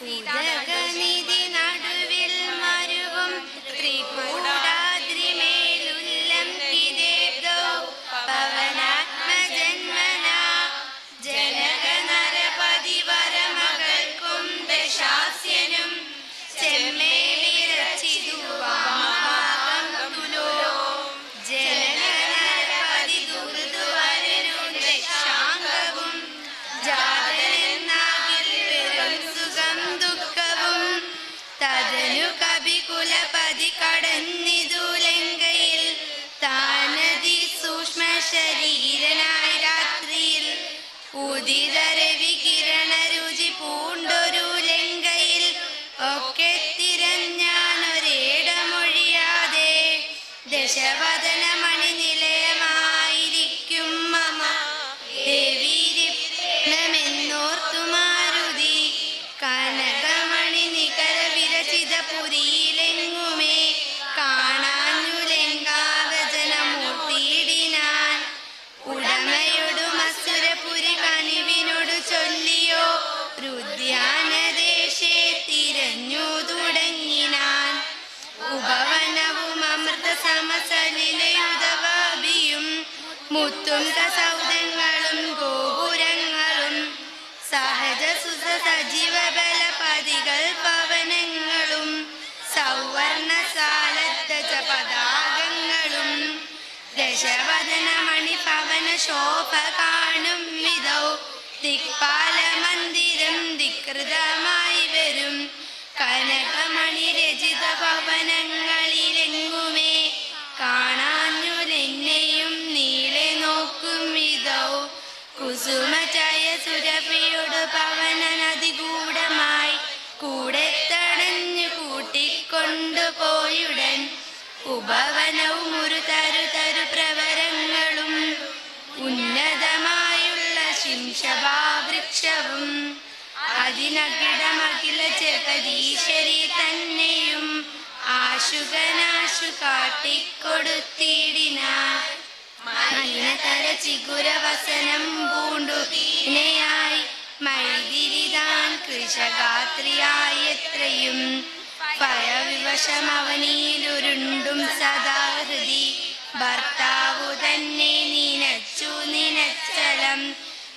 ഉദകനിധി നടുവിൽ മരുവും ത്രികൂടാദ്രിമേലുല്ലം കിദേബ്ദോ പവനാത്മജന്മന ജനക നരപതി വരമകൾക്കും ദശാസ്യനും ചെമ്മേ വിരച്ചിതു വാമഭാഗം തുലോ ജനക നരപതി ദുർദുവരനും ദശാംഗവും ജാതനെന്നാകിൽ പെരും സുഖം ദുഃഖവും തദനു കവികുലപതി കടന്നിതു ലങ്കയിൽ താനതി സൂക്ഷ്മ ശരീരനായി രാത്രിയിൽ ഉദിത രവികിരണ രുചി പൂണ്ടൊരു ലങ്കയിൽ ഒക്കെ തിരഞ്ഞാനൊരേടമൊഴിയാതെ ദശവദന മണിനിലയമായിരിക്കും മമ ദേവീരിപ്നമെന്നോർത്തു മാരുതി കനകമണി നികര വിരചിത പുരിയിലെങ്ങുമേ കാണാഞ്ഞു ലങ്കാവചനമൂർത്തിയിടിനാൻ ഉടമയൊടു മസുരപുരി കണിവിനോടു ചൊല്ലിയോ രുദ്യാനദേശേ തിരഞ്ഞു തുടങ്ങിനാൻ ഉപവനവും അമൃത സമസലിലയുധവാഭിയും മുത്തും സൗധങ്ങളും ഗോപുരങ്ങളും സഹജ സുസ സജീവ ബലപതികൾ പവനങ്ങളും സൗവർണ സാലദ്ധ പതാകങ്ങളും ദശവദന മണിപവന ശോഭ കാണും വിധൗ ദിക്പാല മന്ദിരം ധികൃതമായി വരും കനകമണി രചിത ഭവനങ്ങളിലെങ്ങുമേ കാണാഞ്ഞുലെന്നെയും നീളെ നോക്കും വിധൗ കുസുമചയ സുരഭിയോട് പവന നദികൂടമായി കൂടെ തടഞ്ഞു കൂട്ടിക്കൊണ്ടുപോയുടൻ ഉപവനവും ഒരു തരു പ്രവരങ്ങളും ഉന്നതമായുള്ള ശിംശഭാവൃക്ഷവും അതിനകിടമകില ജഗദീശ്വരി തന്നെയും ആശുകനാശു കാട്ടിക്കൊടുത്തിടിനാൻ മലിനതര ചിഗുരവസനം പൂണ്ടു ഇണയായി മൈതിരിതാൻ കൃശഗാത്രിയായി എത്രയും ഭയവിവശമവനിയിലുരുണ്ടും സദാഹൃതി ഭർത്താവു തന്നെ നിനച്ചു നിനച്ചലം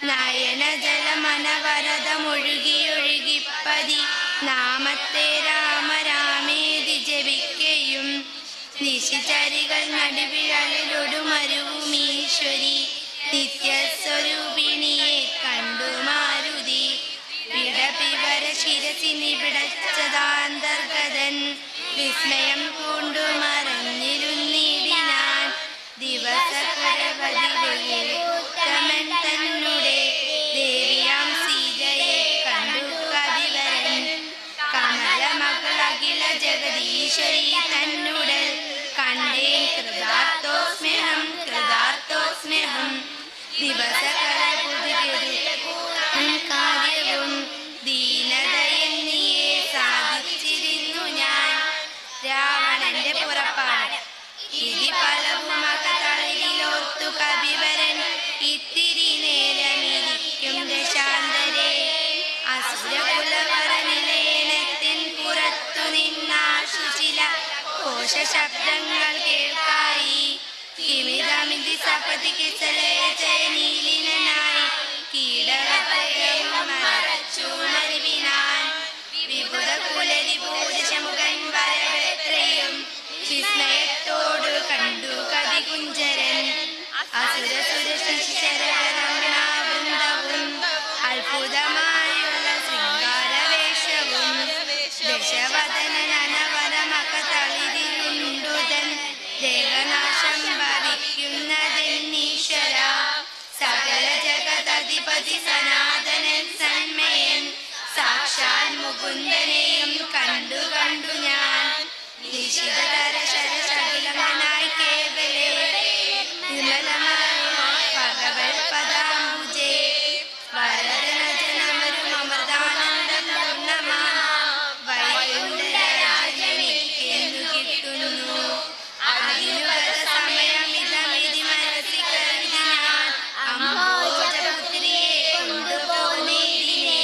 നയനജലമനവരതമൊഴുകിയൊഴുകിപ്പതി നാമത്തെ രാമ രാമേതി ജപിക്കയും നിശിചരികൾ നടുവിഴലിലൊടുമരുവുമീശ്വരി നിത്യസ്വരൂപിണിയെ കണ്ടു മാരുതി പിടപിവര ശിരസിനി പിടച്ചതാന്തർഗതൻ വിസ്മയം പൂണ്ടു മറഞ്ഞിരുന്നിടിനാൻ ദിവസകരപതിവൻ തന്നെ ദേവിയാം സീതയെ കണ്ടു കവിവരൻ കമലമകളകില ജഗദീശ്വരി തന്നുടൽ കണ്ടേൻ കൃതാർത്ഥോസ്മ്യഹം ദിവസകര കാര്യവും ദീനതയെന്നിയെ സാധിച്ചിരുന്നു ഞാൻ രാവണന്റെ പുറപ്പാട് ഇതി പലവുമകതളിലോർത്തു കവിവരൻ ഇത്തിരി നേരമിരിക്കും ദശാന്തരേ അസുരകുലവരനിലയനത്തിൻ പുറത്തു നിന്നാശു ചില കോശശബ്ദങ്ങൾ കേൾക്കായി കിമിതമിതി സപതി കിസലേ നീലിനായി കീടകയും മറച്ചു മരുവിനാൻ വിപുത കുലരി പൂജമുഖൻ വരവെത്രയും വിസ്മയത്തോടു കണ്ടു കവികുഞ്ചരൻ അസുരസുരശിശരവൃന്ദവും അത്ഭുതമായുള്ള ശൃംഗാരവേഷവും ദശവദനനവരമകതളിരിലുണ്ടുതൻ ദേഹനാശം ഭവിക്കുന്നതെന്നീശ്വര സകല ജഗതധിപതി സനാതനൻ സന്മയൻ സാക്ഷാൽ മുകുന്ദനെയും കണ്ടു ഞാൻ നിശിതതര ശരശകിലമനായി കേവലേ വിമലമായ ഭഗവത് പദാംബുജേ വരദനജനമരും അമൃതാനന്ദ പൂർണ്ണമാ വൈകുണ്ഠരാജനിക്കെന്നു കിട്ടുന്നു അതിനുഗത സമയമിതമിതി മനസ്സി കരുതി ഞാൻ അംബോജപുത്രിയെ കൊണ്ടുപോകുന്നതിനെ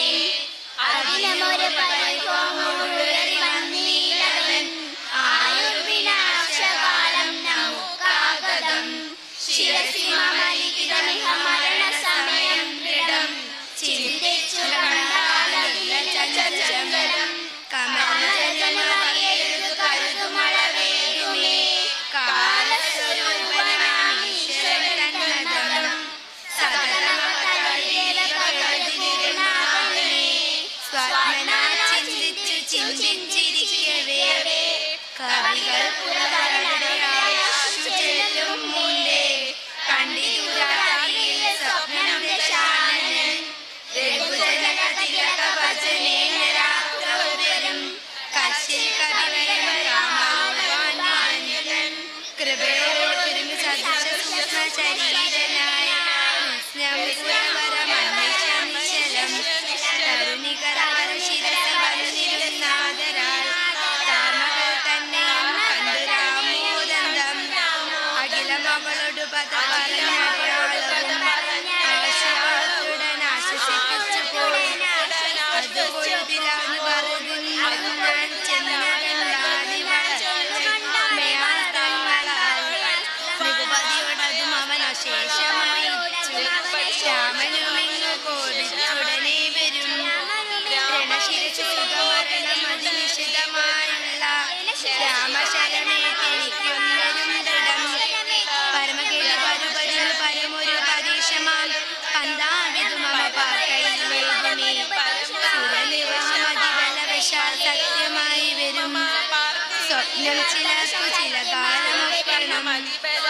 ചിലർക്കു ചില കാലമൊക്കണം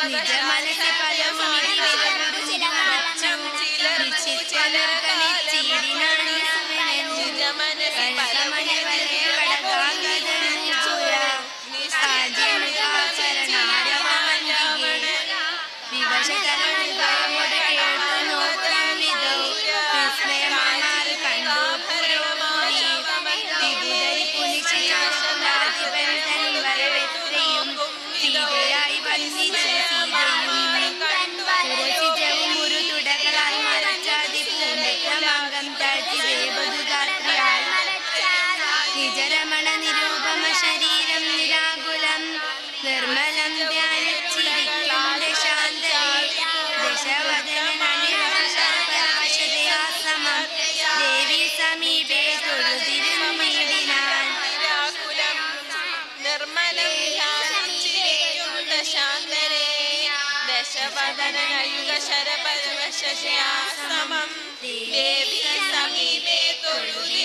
നിജ മനസ്സ് പലവും ഇതിച്ചു നിശ്ചിതർക്കണിച്ചിടിനാണ് കനകമണി വലയ കടകാംഗതൂര വിവശതരമുട് കേട്ടു നോക്കാം വിധൗ വിസ്മയമാർ കണ്ടു പുരോഗമി വിഭുതരി പുനിശിനാധിപൻ തൻ വരവെത്രയും സീതയായി വന്നിച്ചു സീതയും ഒരു തുടകളാൽ മറച്ചാതി പൂണ്ടമാകം താഴ്ത്തി വേപതുഗാത്രിയായി നിജരമണ നിരൂപമ ശരീരം നിരാകുലം നിർമ്മലം ധ്യാനിച്ചിരിക്കും ദശാന്തരേ ദശവദനനിർവശരപരവശതയാ സമം ദേവി സമീപേ തൊഴുതിരുന്നിടിനാൻ നിർമ്മലം ധ്യാനിച്ചിരിക്കും ദശാന്തരേ ദശവദനയുഗശരപരവശതയാ സമം ദേവി സമീപേ തൊഴുതി